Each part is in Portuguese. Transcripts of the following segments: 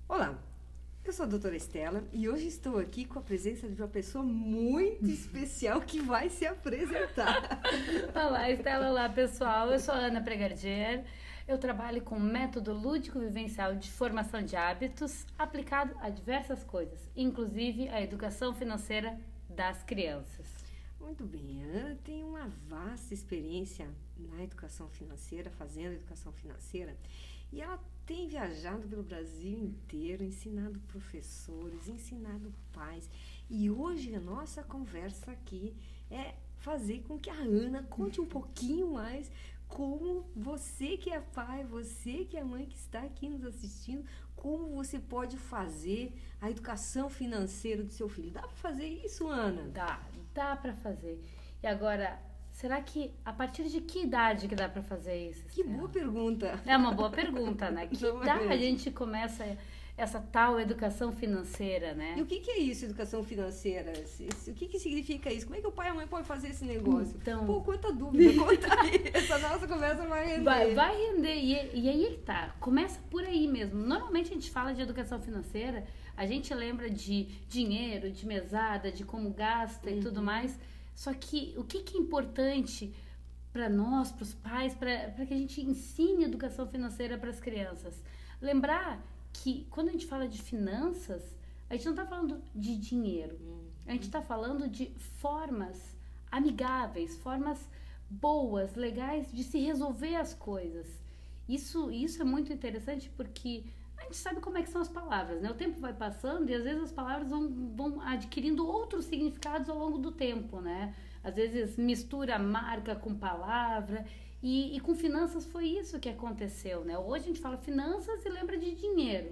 Olá, eu sou a doutora Estela e hoje estou aqui com a presença de uma pessoa muito especial que vai se apresentar. Olá, Estela, olá pessoal, eu sou a Ana Pregardier, eu trabalho com método lúdico vivencial de formação de hábitos aplicado a diversas coisas, inclusive a educação financeira das crianças. Muito bem, a Ana tem uma vasta experiência na educação financeira, fazendo educação financeira, e ela tem viajado pelo Brasil inteiro, ensinado professores, ensinado pais, e hoje a nossa conversa aqui é fazer com que a Ana conte um pouquinho mais como você que é pai, você que é mãe que está aqui nos assistindo, como você pode fazer a educação financeira do seu filho. Dá para fazer isso, Ana? Dá pra fazer. E agora, será que a partir de que idade que dá pra fazer isso, Que Estela? boa pergunta. É uma boa pergunta, né? Que Não é idade a mesmo? gente começa essa tal educação financeira, né? E o que é isso, educação financeira? O que significa isso? Como é que o pai e a mãe podem fazer esse negócio? Então- Pô, quanta dúvida, conta aí. Essa nossa conversa vai render. Vai render. E aí que tá. Começa por aí mesmo. Normalmente a gente fala de educação financeira, a gente lembra de dinheiro, de mesada, de como gasta e tudo mais. Só que o que é importante para nós, para os pais, para que a gente ensine educação financeira para as crianças? Lembrar que quando a gente fala de finanças, a gente não está falando de dinheiro. A gente está falando de formas amigáveis, formas boas, legais de se resolver as coisas. Isso é muito interessante porque a gente sabe como é que são as palavras, né? O tempo vai passando e às vezes as palavras vão adquirindo outros significados ao longo do tempo, né? Às vezes mistura marca com palavra e com finanças foi isso que aconteceu, né? Hoje a gente fala finanças e lembra de dinheiro,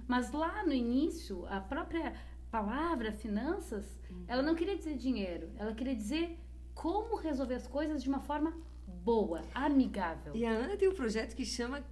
mas lá no início a própria palavra finanças, ela não queria dizer dinheiro, ela queria dizer como resolver as coisas de uma forma boa, amigável. E a Ana tem um projeto que chama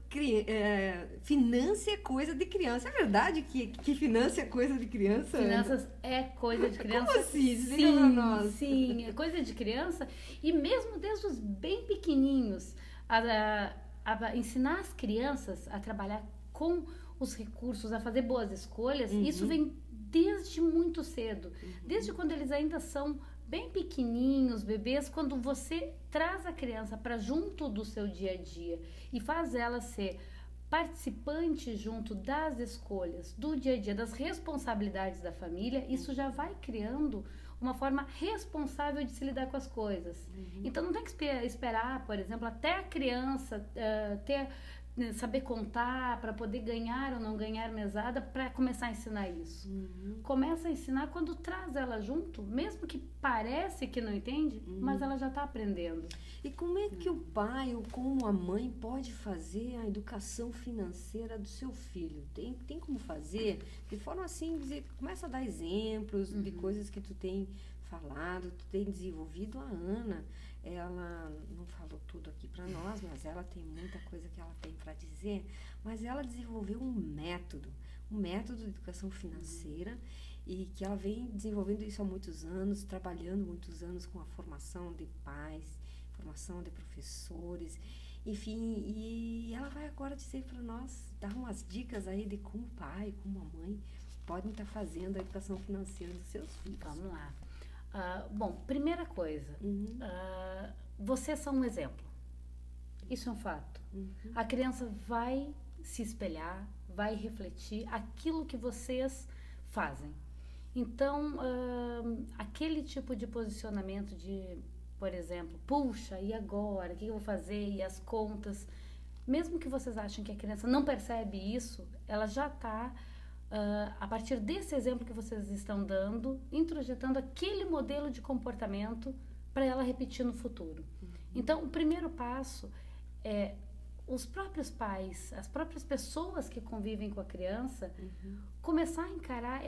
Finança é Coisa de Criança. É verdade que finança é coisa de criança? Ana? Finanças é coisa de criança. Como assim? Explica pra nós. Sim, é coisa de criança. E mesmo desde os bem pequenininhos, a ensinar as crianças a trabalhar com os recursos, a fazer boas escolhas, isso vem desde muito cedo. Desde quando eles ainda são bem pequenininhos, bebês, quando você traz a criança para junto do seu dia a dia e faz ela ser participante junto das escolhas, do dia a dia, das responsabilidades da família, isso já vai criando uma forma responsável de se lidar com as coisas. Então não tem que esperar, por exemplo, até a criança saber contar para poder ganhar ou não ganhar mesada para começar a ensinar isso. Começa a ensinar quando traz ela junto, mesmo que parece que não entende, mas ela já está aprendendo. E como é que o pai ou como a mãe pode fazer a educação financeira do seu filho? Tem como fazer? De forma simples, começa a dar exemplos de coisas que tu tem falado, tu tem desenvolvido. A Ana, ela não falou tudo aqui para nós, mas ela tem muita coisa que ela tem para dizer, mas ela desenvolveu um método de educação financeira e que ela vem desenvolvendo isso há muitos anos, trabalhando muitos anos com a formação de pais, formação de professores, enfim, e ela vai agora dizer para nós, dar umas dicas aí de como o pai, como a mãe podem estar fazendo a educação financeira dos seus filhos. Vamos lá. Bom, primeira coisa, vocês são um exemplo. Isso é um fato. A criança vai se espelhar, vai refletir aquilo que vocês fazem. Então, aquele tipo de posicionamento de, por exemplo, puxa, e agora? O que eu vou fazer? E as contas? Mesmo que vocês achem que a criança não percebe isso, ela já está, a partir desse exemplo que vocês estão dando, introjetando aquele modelo de comportamento para ela repetir no futuro. Então, o primeiro passo é os próprios pais, as próprias pessoas que convivem com a criança, começar a encarar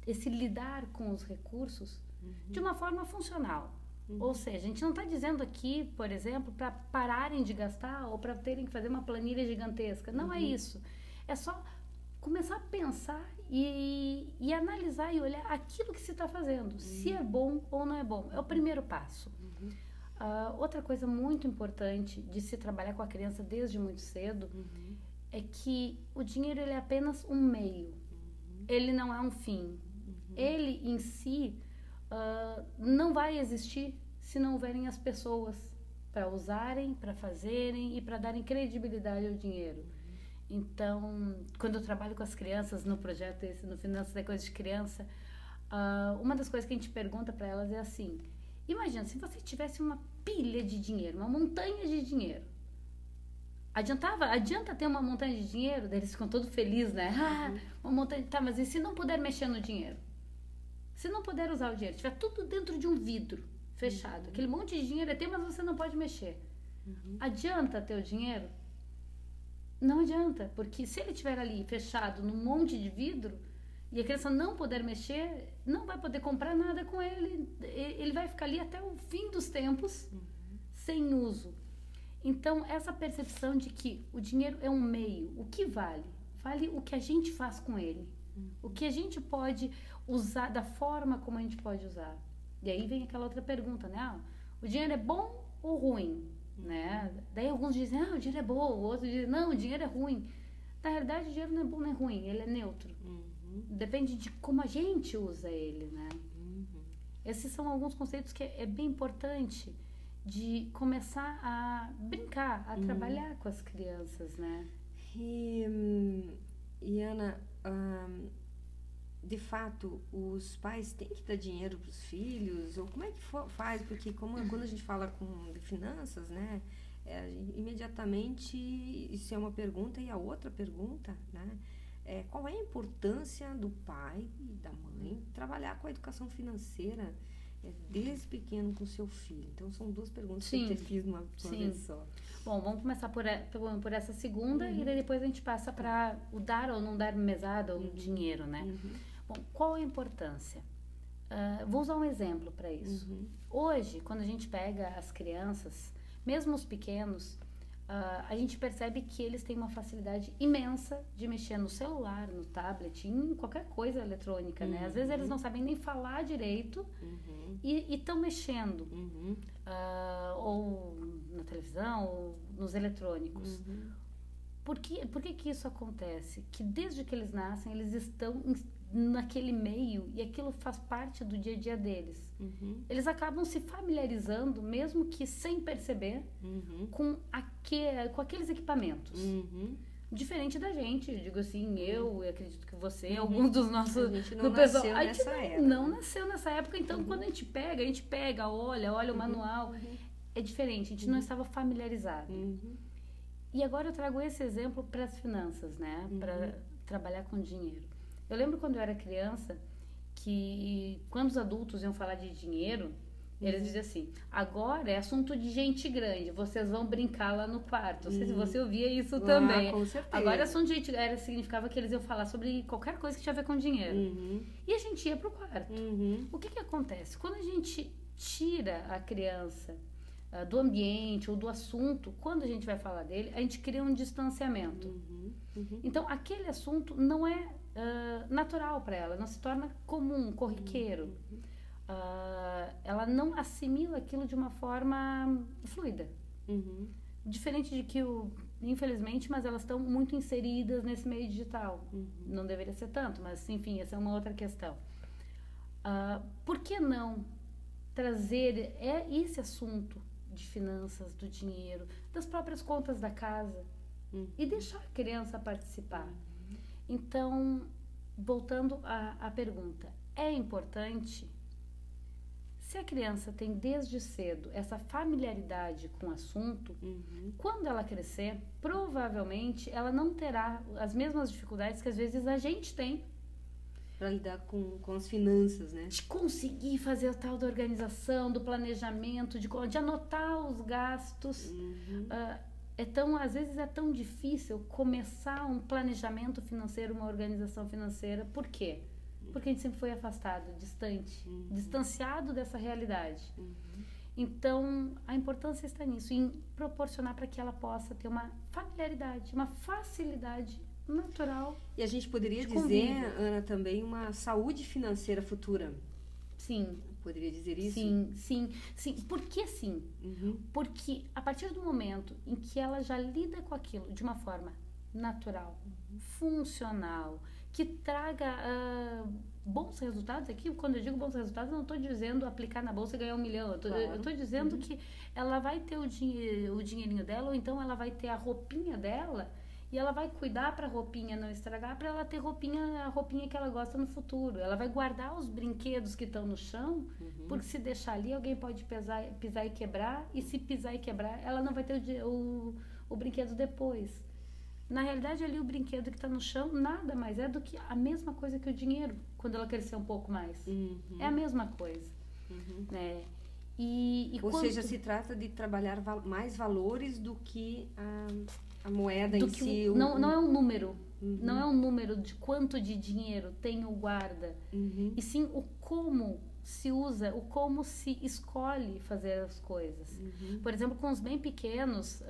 esse lidar com os recursos de uma forma funcional. Ou seja, a gente não está dizendo aqui, por exemplo, para pararem de gastar ou para terem que fazer uma planilha gigantesca. Não é isso. É só começar a pensar e analisar e olhar aquilo que se está fazendo, se é bom ou não é bom. É o primeiro passo. Outra coisa muito importante de se trabalhar com a criança desde muito cedo é que o dinheiro ele é apenas um meio. Ele não é um fim. Ele em si não vai existir se não houverem as pessoas para usarem, para fazerem e para darem credibilidade ao dinheiro. Então, quando eu trabalho com as crianças no projeto esse, no Finanças é Coisa de Criança, uma das coisas que a gente pergunta para elas é assim: imagina, se você tivesse uma pilha de dinheiro, uma montanha de dinheiro, adianta ter uma montanha de dinheiro? Daí eles ficam todos felizes, né? Uma montanha, tá, mas e se não puder mexer no dinheiro? Se não puder usar o dinheiro, tiver tudo dentro de um vidro fechado, aquele monte de dinheiro é teu, mas você não pode mexer. Adianta ter o dinheiro? Não adianta, porque se ele estiver ali fechado num monte de vidro e a criança não puder mexer, não vai poder comprar nada com ele. Ele vai ficar ali até o fim dos tempos sem uso. Então, essa percepção de que o dinheiro é um meio, o que vale? Vale o que a gente faz com ele. O que a gente pode usar, da forma como a gente pode usar. E aí vem aquela outra pergunta, né? O dinheiro é bom ou ruim? Né? Daí alguns dizem, o dinheiro é bom, outros dizem, não, o dinheiro é ruim. Na realidade, o dinheiro não é bom nem ruim, ele é neutro. Depende de como a gente usa ele, né? Esses são alguns conceitos que é bem importante de começar a brincar, a trabalhar com as crianças, né? E Ana, de fato, os pais têm que dar dinheiro para os filhos? Ou como é que faz? Porque quando a gente fala de finanças, né? Imediatamente, isso é uma pergunta. E a outra pergunta, né? Qual é a importância do pai e da mãe trabalhar com a educação financeira desde pequeno com o seu filho? Então, são duas perguntas que eu fiz uma vez só. Bom, vamos começar por essa segunda e daí depois a gente passa para o dar ou não dar mesada ou dinheiro, né? Bom, qual a importância? Vou usar um exemplo para isso. Hoje, quando a gente pega as crianças, mesmo os pequenos, a gente percebe que eles têm uma facilidade imensa de mexer no celular, no tablet, em qualquer coisa eletrônica, né? Às vezes eles não sabem nem falar direito e estão mexendo. Ou na televisão, ou nos eletrônicos. Por que isso acontece? Que desde que eles nascem, eles estão naquele meio e aquilo faz parte do dia a dia deles. Eles acabam se familiarizando, mesmo que sem perceber, com aqueles equipamentos. Diferente da gente, eu digo assim, eu acredito que você, alguns dos nossos... A gente não nasceu nessa época. Não nasceu nessa época, então quando a gente pega, olha o manual, é diferente, a gente não estava familiarizado. E agora eu trago esse exemplo para as finanças, né? Para trabalhar com dinheiro. Eu lembro quando eu era criança, que quando os adultos iam falar de dinheiro, eles diziam assim, agora é assunto de gente grande, vocês vão brincar lá no quarto. Não sei se você ouvia isso também. Com certeza. Agora é assunto de gente grande, significava que eles iam falar sobre qualquer coisa que tinha a ver com dinheiro. E a gente ia pro quarto. O que acontece? Quando a gente tira a criança do ambiente ou do assunto, quando a gente vai falar dele, a gente cria um distanciamento. Então, aquele assunto não é natural para ela, não se torna comum, corriqueiro. Ela não assimila aquilo de uma forma fluida. Diferente de que, infelizmente, mas elas estão muito inseridas nesse meio digital. Não deveria ser tanto, mas enfim, essa é uma outra questão. Por que não trazer esse assunto de finanças, do dinheiro, das próprias contas da casa e deixar a criança participar? Então, voltando à pergunta, é importante, se a criança tem desde cedo essa familiaridade com o assunto, quando ela crescer, provavelmente ela não terá as mesmas dificuldades que às vezes a gente tem para lidar com as finanças, né? De conseguir fazer a tal da organização, do planejamento, de anotar os gastos. Às vezes é tão difícil começar um planejamento financeiro, uma organização financeira. Por quê? Porque a gente sempre foi afastado, distante, distanciado dessa realidade. Então, a importância está nisso, em proporcionar para que ela possa ter uma familiaridade, uma facilidade natural. E a gente poderia dizer, Ana, também uma saúde financeira futura. Sim. Poderia dizer isso? Sim. Por que sim? Porque a partir do momento em que ela já lida com aquilo de uma forma natural, funcional, que traga bons resultados. Aqui, quando eu digo bons resultados, eu não estou dizendo aplicar na bolsa e ganhar 1 milhão. Eu estou dizendo que ela vai ter o dinheirinho dela, ou então ela vai ter a roupinha dela, e ela vai cuidar para a roupinha não estragar, para ela ter a roupinha que ela gosta no futuro. Ela vai guardar os brinquedos que estão no chão, porque se deixar ali, alguém pode pisar e quebrar, e se pisar e quebrar, ela não vai ter o brinquedo depois. Na realidade, ali o brinquedo que está no chão nada mais é do que a mesma coisa que o dinheiro, quando ela crescer um pouco mais. É a mesma coisa. Né? Ou seja, se trata de trabalhar mais valores do que a moeda em si. Não é um número. Não é um número de quanto de dinheiro tem o guarda. E sim o como se usa, o como se escolhe fazer as coisas. Por exemplo, com os bem pequenos...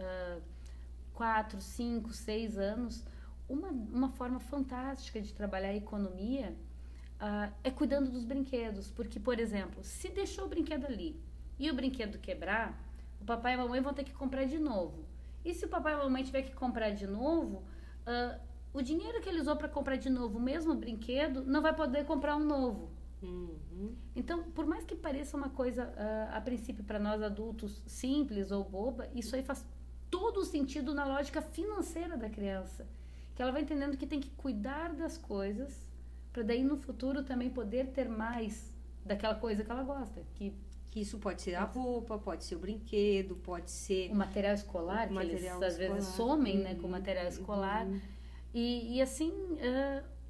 4, 5, 6 anos, uma forma fantástica de trabalhar a economia é cuidando dos brinquedos. Porque, por exemplo, se deixou o brinquedo ali e o brinquedo quebrar, o papai e a mamãe vão ter que comprar de novo. E se o papai e a mamãe tiver que comprar de novo, o dinheiro que ele usou para comprar de novo o mesmo brinquedo, não vai poder comprar um novo. Então, por mais que pareça uma coisa, a princípio, para nós adultos, simples ou boba, isso aí faz todo o sentido na lógica financeira da criança, que ela vai entendendo que tem que cuidar das coisas para daí no futuro também poder ter mais daquela coisa que ela gosta, que isso pode ser a roupa, pode ser o brinquedo, pode ser o material escolar, que eles às vezes somem, né, com o material escolar, e assim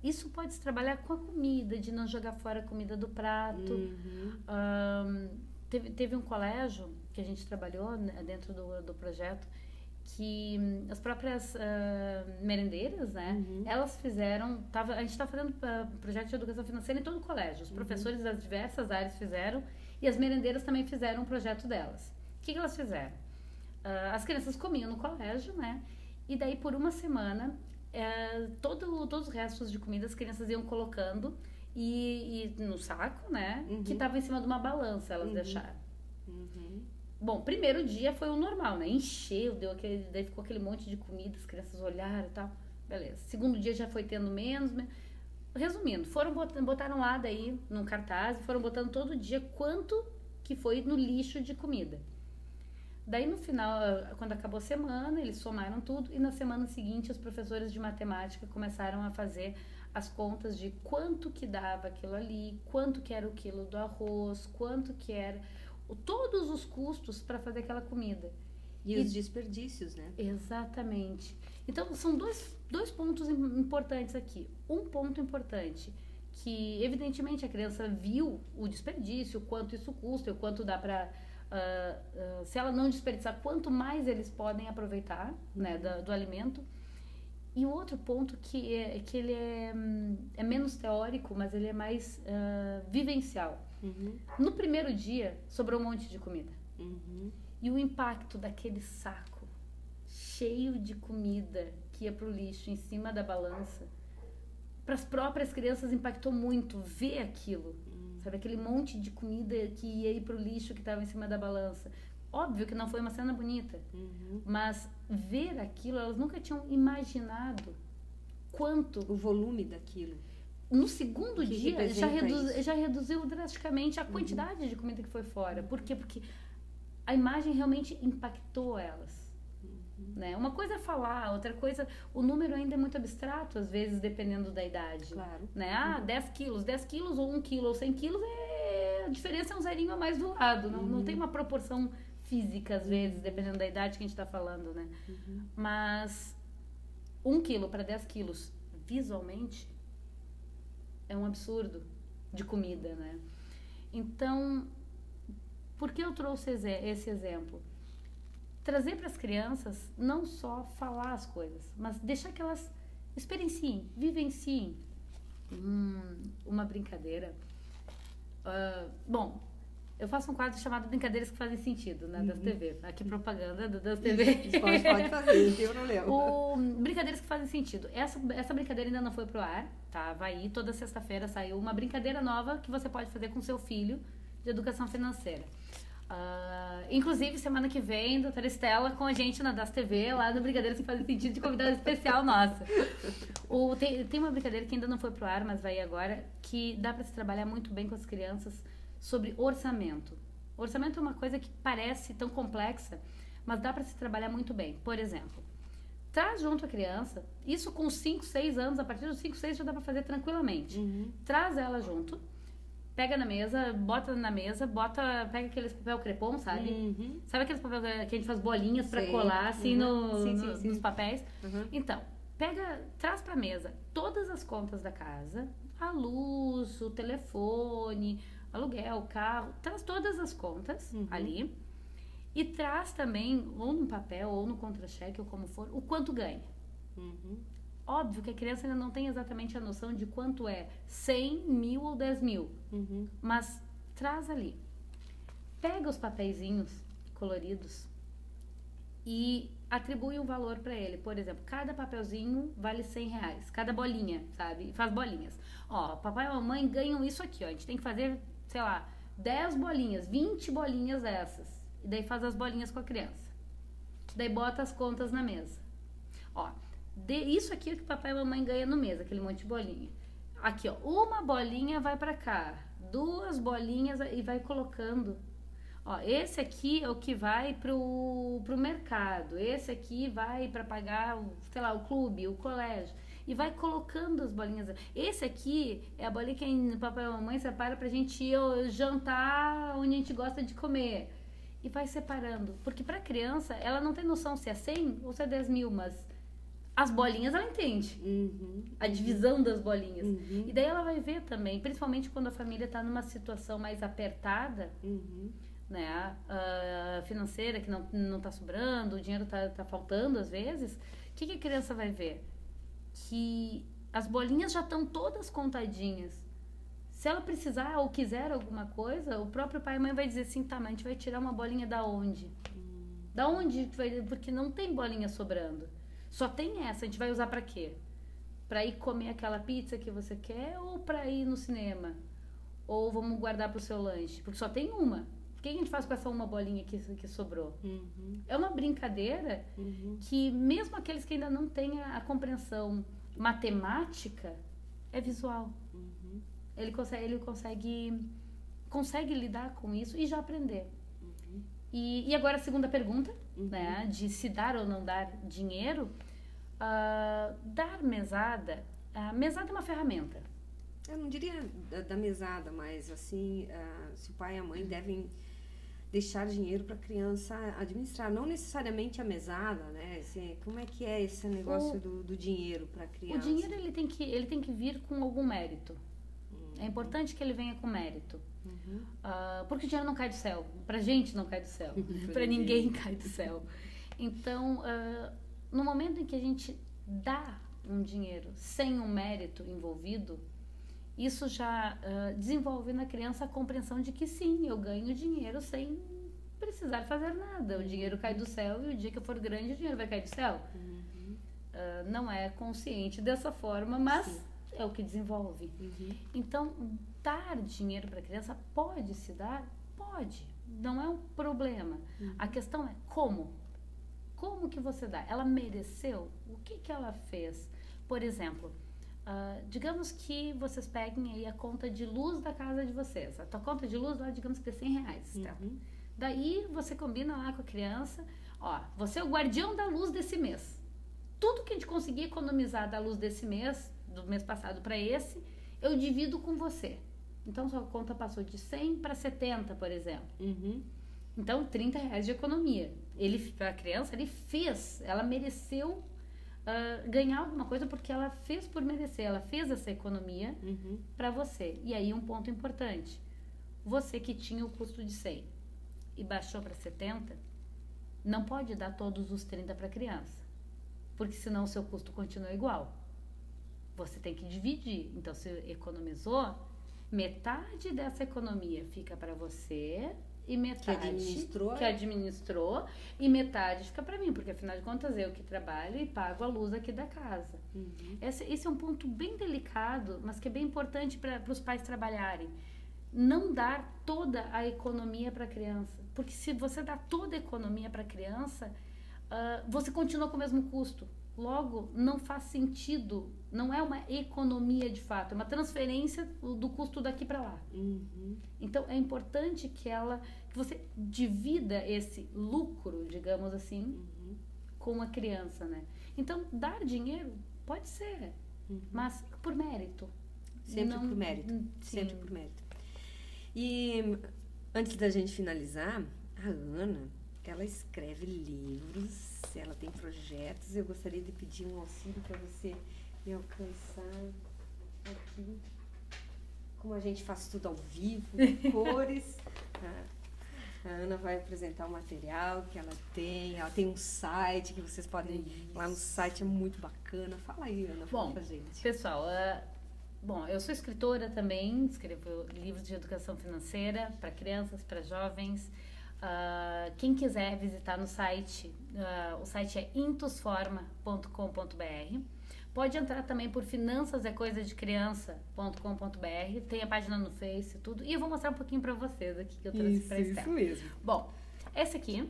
isso pode se trabalhar com a comida, de não jogar fora a comida do prato. Teve um colégio que a gente trabalhou, né, dentro do projeto, que as próprias merendeiras, né, elas fizeram, a gente está fazendo projeto de educação financeira em todo o colégio, os professores das diversas áreas fizeram, e as merendeiras também fizeram um projeto delas. O que elas fizeram? As crianças comiam no colégio, né, e daí por uma semana, todos os restos de comida as crianças iam colocando e no saco, né, que estava em cima de uma balança, elas deixaram. Bom, primeiro dia foi o normal, né? Encheu, daí ficou aquele monte de comida, as crianças olharam e tal. Beleza. Segundo dia já foi tendo menos. Resumindo, botaram lá daí num cartaz e foram botando todo dia quanto que foi no lixo de comida. Daí no final, quando acabou a semana, eles somaram tudo e na semana seguinte os professores de matemática começaram a fazer as contas de quanto que dava aquilo ali, quanto que era o quilo do arroz, quanto que era... todos os custos para fazer aquela comida. E os desperdícios, né? Exatamente. Então, são dois pontos importantes aqui. Um ponto importante, que evidentemente a criança viu o desperdício, o quanto isso custa, o quanto dá para... se ela não desperdiçar, quanto mais eles podem aproveitar, né, do alimento. E o outro ponto que ele é menos teórico, mas ele é mais vivencial. No primeiro dia, sobrou um monte de comida. E o impacto daquele saco cheio de comida que ia pro lixo em cima da balança, para as próprias crianças impactou muito ver aquilo. Sabe, aquele monte de comida que ia ir pro lixo que estava em cima da balança. Óbvio que não foi uma cena bonita, mas ver aquilo, elas nunca tinham imaginado quanto... o volume daquilo. No segundo dia, já reduziu drasticamente a quantidade de comida que foi fora. Por quê? Porque a imagem realmente impactou elas. Né? Uma coisa é falar, outra coisa... O número ainda é muito abstrato, às vezes, dependendo da idade. Claro. Né? 10 quilos, ou 1 quilo, ou 100 quilos, a diferença é um zerinho a mais do lado. Não tem uma proporção física, às vezes, dependendo da idade que a gente está falando. Né? Mas 1 quilo para 10 quilos, visualmente... é um absurdo de comida, né? Então, por que eu trouxe esse exemplo? Trazer para as crianças não só falar as coisas, mas deixar que elas experienciem, vivenciem uma brincadeira. Bom, eu faço um quadro chamado Brincadeiras que Fazem Sentido, né, das TV. Aqui propaganda das TV. Pode fazer, eu não lembro. Brincadeiras que Fazem Sentido. Essa brincadeira ainda não foi pro ar, tá? Vai ir, toda sexta-feira saiu uma brincadeira nova que você pode fazer com seu filho de educação financeira. Inclusive, semana que vem, doutora Estela com a gente na Das TV, lá no Brincadeiras que Fazem Sentido, de convidada especial nossa. Tem uma brincadeira que ainda não foi pro ar, mas vai agora, que dá para se trabalhar muito bem com as crianças sobre orçamento. Orçamento é uma coisa que parece tão complexa, mas dá para se trabalhar muito bem. Por exemplo, traz junto a criança, isso com 5, 6 anos, a partir dos 5, 6 já dá para fazer tranquilamente. Traz ela junto, pega na mesa, bota na mesa, pega aqueles papel crepom, sabe? Sabe aqueles papel que a gente faz bolinhas para colar, assim, nos papéis? Então, traz pra mesa todas as contas da casa, a luz, o telefone, aluguel, carro, traz todas as contas ali e traz também, ou no papel, ou no contra-cheque, ou como for, o quanto ganha. Óbvio que a criança ainda não tem exatamente a noção de quanto é 100, 1.000 ou 10.000. Mas traz ali. Pega os papeizinhos coloridos e atribui um valor para ele. Por exemplo, cada papelzinho vale R$100. Cada bolinha, sabe? Faz bolinhas. Ó, papai e mamãe ganham isso aqui, ó. A gente tem que fazer, sei lá, 10 bolinhas, 20 bolinhas dessas. E daí faz as bolinhas com a criança. Daí bota as contas na mesa. Ó, isso aqui é o que papai e mamãe ganham no mês, aquele monte de bolinha. Aqui, ó, uma bolinha vai pra cá, 2 bolinhas e vai colocando. Ó, esse aqui é o que vai pro mercado, esse aqui vai pra pagar, sei lá, o clube, o colégio. E vai colocando as bolinhas. Esse aqui é a bolinha que o papai e a mamãe separa pra gente ir jantar onde a gente gosta de comer. E vai separando. Porque pra criança, ela não tem noção se é 100 ou se é 10.000, mas as bolinhas ela entende. A divisão das bolinhas. E daí ela vai ver também, principalmente quando a família tá numa situação mais apertada, né, financeira, que não tá sobrando, o dinheiro tá faltando às vezes. O que a criança vai ver? Que as bolinhas já estão todas contadinhas. Se ela precisar ou quiser alguma coisa, o próprio pai e mãe vai dizer assim, tá, mas a gente vai tirar uma bolinha da onde? Da onde? Porque não tem bolinha sobrando. Só tem essa, a gente vai usar pra quê? Pra ir comer aquela pizza que você quer ou pra ir no cinema? Ou vamos guardar pro seu lanche? Porque só tem uma. O que a gente faz com essa uma bolinha que sobrou? É uma brincadeira que mesmo aqueles que ainda não têm a compreensão matemática, é visual. Ele consegue lidar com isso e já aprender. E agora a segunda pergunta, né, de se dar ou não dar dinheiro. Dar mesada. Mesada é uma ferramenta. Eu não diria da mesada, mas assim, se o pai e a mãe devem deixar dinheiro para a criança administrar, não necessariamente a mesada, né? Como é que é esse negócio do dinheiro para a criança? O dinheiro ele tem que vir com algum mérito. É importante que ele venha com mérito. Porque o dinheiro não cai do céu. Pra gente não cai do céu. Pra ninguém cai do céu. Então, no momento em que a gente dá um dinheiro sem um mérito envolvido, isso já desenvolve na criança a compreensão de que sim, eu ganho dinheiro sem precisar fazer nada. O dinheiro cai do céu e o dia que eu for grande, o dinheiro vai cair do céu. Não é consciente dessa forma, mas sim, é o que desenvolve. Então, dar dinheiro para a criança pode se dar? Pode. Não é um problema. A questão é como? Como que você dá? Ela mereceu? O que ela fez? Por exemplo, digamos que vocês peguem aí a conta de luz da casa de vocês. A tua conta de luz lá, digamos que é R$100. Tá? Daí você combina lá com a criança, ó, você é o guardião da luz desse mês. Tudo que a gente conseguir economizar da luz desse mês, do mês passado para esse, eu divido com você. Então, sua conta passou de 100 para 70, por exemplo. Então, R$30 de economia. A criança, ela mereceu ganhar alguma coisa porque ela fez por merecer. Ela fez essa economia para você. E aí, um ponto importante. Você que tinha o custo de 100 e baixou para 70, não pode dar todos os 30 para a criança. Porque senão o seu custo continua igual. Você tem que dividir. Então, se economizou, metade dessa economia fica para você e metade que administrou e metade fica para mim, porque afinal de contas eu que trabalho e pago a luz aqui da casa. Esse é um ponto bem delicado, mas que é bem importante para os pais trabalharem. não dar toda a economia para a criança. Porque se você dá toda a economia para a criança, você continua com o mesmo custo. Logo, não faz sentido, não é uma economia de fato, é uma transferência do custo daqui para lá. Então, é importante que você divida esse lucro, digamos assim, com a criança, né? Então, dar dinheiro pode ser, mas por mérito. Sempre por mérito. Sempre por mérito. E antes da gente finalizar, a Ana, ela escreve livros, ela tem projetos. Eu gostaria de pedir um auxílio para você me alcançar aqui. Como a gente faz tudo ao vivo, cores. A Ana vai apresentar o material que ela tem um site que vocês podem ir lá no site, é muito bacana. Fala aí, Ana, fala pra gente. Pessoal, eu sou escritora também, escrevo livros de educação financeira para crianças, para jovens. Quem quiser visitar no site, o site é intusforma.com.br. Pode entrar também por finançasecoisadecriança.com.br. Tem a página no Face, tudo. E eu vou mostrar um pouquinho para vocês aqui que eu trouxe para Estela. Isso mesmo. Bom, esse aqui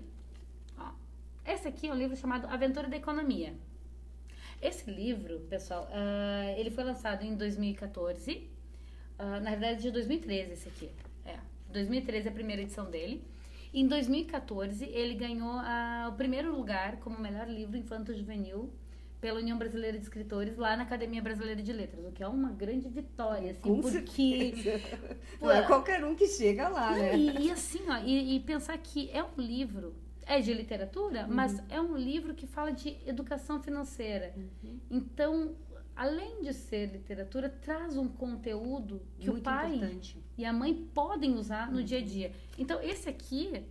é um livro chamado Aventura da Economia. Esse livro, pessoal, ele foi lançado em 2014. Na verdade, de 2013 esse aqui. 2013 é a primeira edição dele. Em 2014, ele ganhou o primeiro lugar como melhor livro infanto-juvenil pela União Brasileira de Escritores lá na Academia Brasileira de Letras, o que é uma grande vitória, assim, com porque não é qualquer um que chega lá, né? E assim, e pensar que é um livro, é de literatura, mas é um livro que fala de educação financeira. Então, além de ser literatura, traz um conteúdo que muito o pai e a mãe podem usar no dia a dia. Então, esse aqui,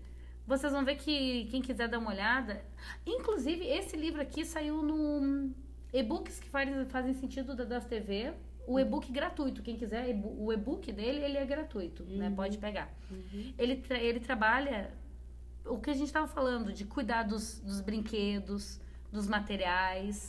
vocês vão ver que quem quiser dar uma olhada, inclusive esse livro aqui saiu no e-books que fazem sentido das TV, o e-book gratuito, quem quiser, o e-book dele, ele é gratuito, né? Pode pegar. Ele trabalha o que a gente estava falando, de cuidar dos brinquedos, dos materiais.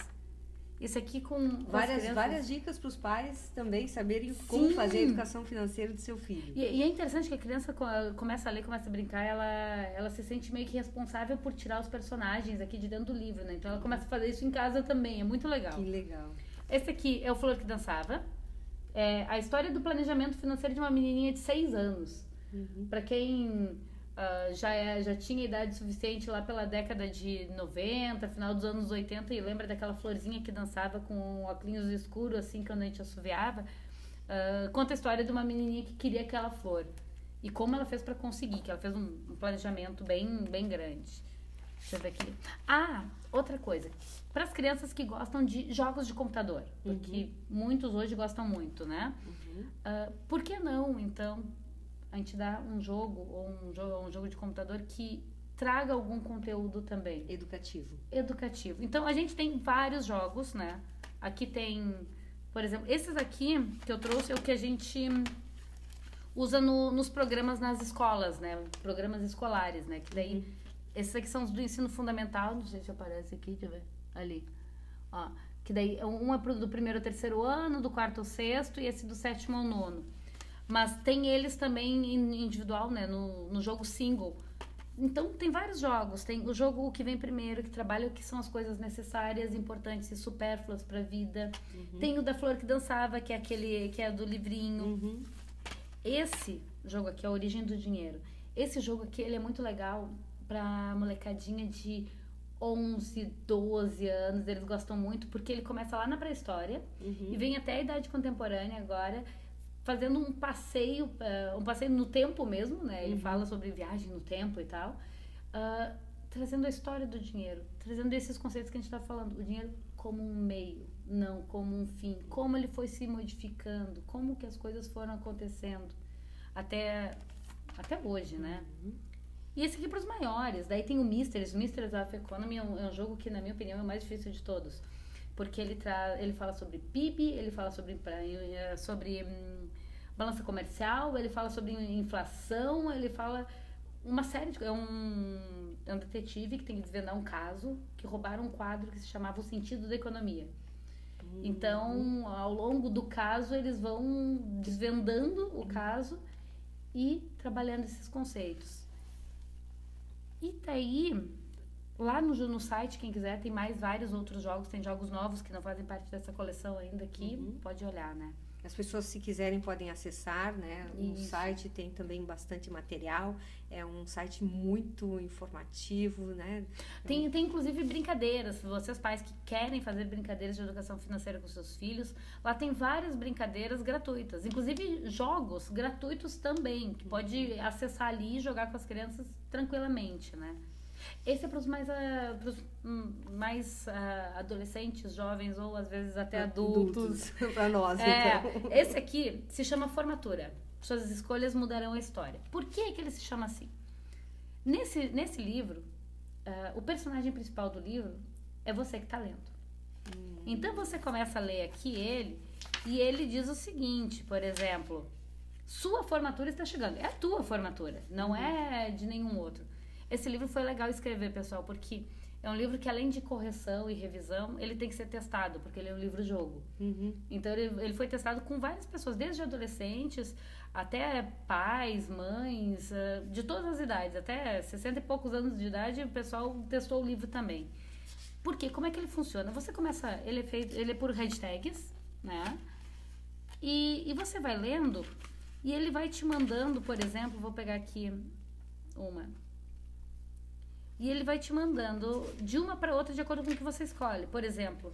Isso aqui com várias dicas para os pais também saberem como fazer a educação financeira do seu filho. E é interessante que a criança começa a ler, começa a brincar, ela se sente meio que responsável por tirar os personagens aqui de dentro do livro, né? Então ela começa a fazer isso em casa também, é muito legal. Que legal. Esse aqui é o Flor que Dançava. É a história do planejamento financeiro de uma menininha de 6 anos. Para quem já tinha idade suficiente lá pela década de 90, final dos anos 80, e lembra daquela florzinha que dançava com óculos escuros, assim, quando a gente assoviava, conta a história de uma menininha que queria aquela flor. E como ela fez para conseguir, que ela fez um planejamento bem grande. Deixa eu ver aqui. Outra coisa. Para as crianças que gostam de jogos de computador, porque muitos hoje gostam muito, né? Por que não, então, a gente dá um jogo ou um jogo de computador que traga algum conteúdo também educativo. Então a gente tem vários jogos, né? Aqui tem, por exemplo, esses aqui que eu trouxe é o que a gente usa nos programas nas escolas, né? Programas escolares, né? Que daí esses aqui são os do ensino fundamental, não sei se aparece aqui, deixa eu ver, ali. Que daí um é do primeiro ao terceiro ano, do quarto ao sexto, e esse do sétimo ao nono. Mas tem eles também individual, né? No jogo single. Então, tem vários jogos. Tem o jogo que vem primeiro, que trabalha o que são as coisas necessárias, importantes e supérfluas para a vida. Tem o da Flor que Dançava, que é aquele que é do livrinho. Esse jogo aqui é a Origem do Dinheiro. Esse jogo aqui, ele é muito legal para molecadinha de 11, 12 anos. Eles gostam muito, porque ele começa lá na pré-história e vem até a idade contemporânea agora, fazendo um passeio no tempo mesmo, né? Ele fala sobre viagem no tempo e tal, trazendo a história do dinheiro, trazendo esses conceitos que a gente está falando, o dinheiro como um meio, não como um fim, como ele foi se modificando, como que as coisas foram acontecendo até hoje, né? E esse aqui para os maiores, daí tem o Mysteries of Economy, é um jogo que, na minha opinião, é o mais difícil de todos, porque ele fala sobre PIB, ele fala sobre balança comercial, ele fala sobre inflação, ele fala uma série de... É um detetive que tem que desvendar um caso, que roubaram um quadro que se chamava O Sentido da Economia. Então, ao longo do caso, eles vão desvendando o caso e trabalhando esses conceitos. E daí, lá no site, quem quiser, tem mais vários outros jogos, tem jogos novos que não fazem parte dessa coleção ainda aqui, pode olhar, né? As pessoas, se quiserem, podem acessar, né? O site tem também bastante material. É um site muito informativo, né? Tem inclusive brincadeiras. Vocês pais que querem fazer brincadeiras de educação financeira com seus filhos, lá tem várias brincadeiras gratuitas. Inclusive jogos gratuitos também, que pode acessar ali e jogar com as crianças tranquilamente, né? Esse é para os mais adolescentes, jovens ou às vezes até adultos. Para nós, então. Esse aqui se chama Formatura. Suas escolhas mudarão a história. Por que ele se chama assim? Nesse livro, o personagem principal do livro é você que está lendo. Então você começa a ler aqui e ele diz o seguinte, por exemplo, sua formatura está chegando. É a tua formatura, não é de nenhum outro. Esse livro foi legal escrever, pessoal, porque é um livro que, além de correção e revisão, ele tem que ser testado, porque ele é um livro-jogo. Então, ele foi testado com várias pessoas, desde adolescentes até pais, mães, de todas as idades, até 60 e poucos anos de idade, o pessoal testou o livro também. Por quê? Como é que ele funciona? Você começa, ele é por hashtags, né? E você vai lendo e ele vai te mandando, por exemplo, vou pegar aqui uma... E ele vai te mandando de uma para outra de acordo com o que você escolhe. Por exemplo,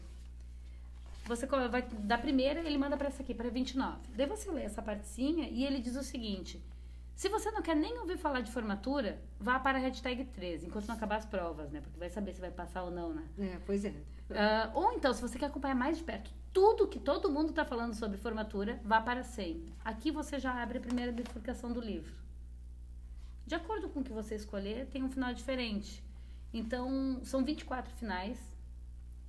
você vai da primeira, ele manda para essa aqui, para 29. Daí você lê essa partezinha e ele diz o seguinte: se você não quer nem ouvir falar de formatura, vá para a hashtag 13, enquanto não acabar as provas, né? Porque vai saber se vai passar ou não, né? Pois é. Ou então, se você quer acompanhar mais de perto tudo que todo mundo está falando sobre formatura, vá para 100. Aqui você já abre a primeira bifurcação do livro. De acordo com o que você escolher, tem um final diferente. Então, são 24 finais.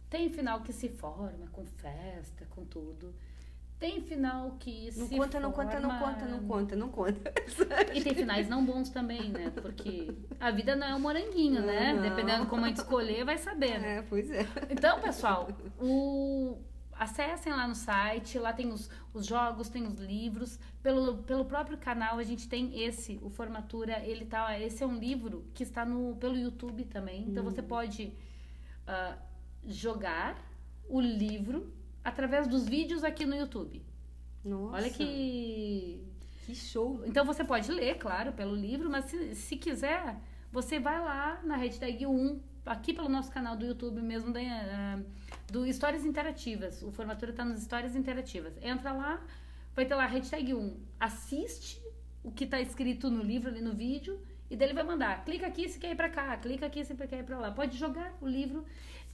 Tem final que se forma, com festa, com tudo. Tem final que não se conta, forma... Não conta. E tem finais não bons também, né? Porque a vida não é um moranguinho, né? Não. Dependendo de como a gente escolher, vai saber, né? Pois é. Então, pessoal, acessem lá no site, lá tem os jogos, tem os livros. Pelo próprio canal a gente tem o Formatura, esse é um livro que está pelo YouTube também. Então você pode jogar o livro através dos vídeos aqui no YouTube. Nossa. Olha que show. Então você pode ler, claro, pelo livro, mas se quiser, você vai lá na hashtag 1, aqui pelo nosso canal do YouTube mesmo, do Histórias Interativas. O Formatura está nas Histórias Interativas. Entra lá, vai ter lá hashtag 1, assiste o que está escrito no livro, ali no vídeo, e daí ele vai mandar, clica aqui se quer ir para cá, clica aqui se quer ir para lá. Pode jogar o livro.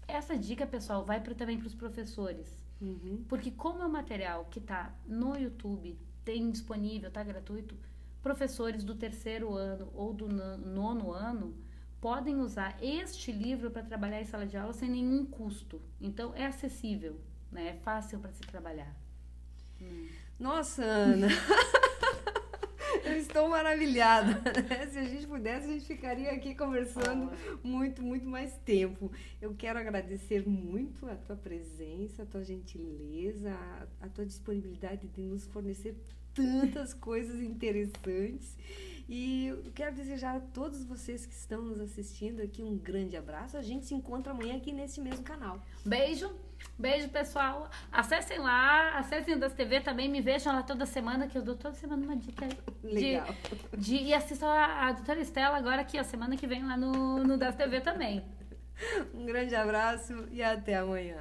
Essa dica, pessoal, vai também para os professores. Porque como é um material que está no YouTube, tem disponível, está gratuito, professores do 3º ano ou do 9º ano podem usar este livro para trabalhar em sala de aula sem nenhum custo. Então, é acessível, né? É fácil para se trabalhar. Nossa, Ana! Eu estou maravilhada. Se a gente pudesse, a gente ficaria aqui conversando muito, muito mais tempo. Eu quero agradecer muito a tua presença, a tua gentileza, a tua disponibilidade de nos fornecer tantas coisas interessantes. E eu quero desejar a todos vocês que estão nos assistindo aqui um grande abraço. A gente se encontra amanhã aqui nesse mesmo canal. Beijo, pessoal. Acessem lá, acessem o Das TV também, me vejam lá toda semana, que eu dou toda semana uma dica. Legal. E assistam a doutora Estela agora aqui, a semana que vem lá no Das TV também. Um grande abraço e até amanhã.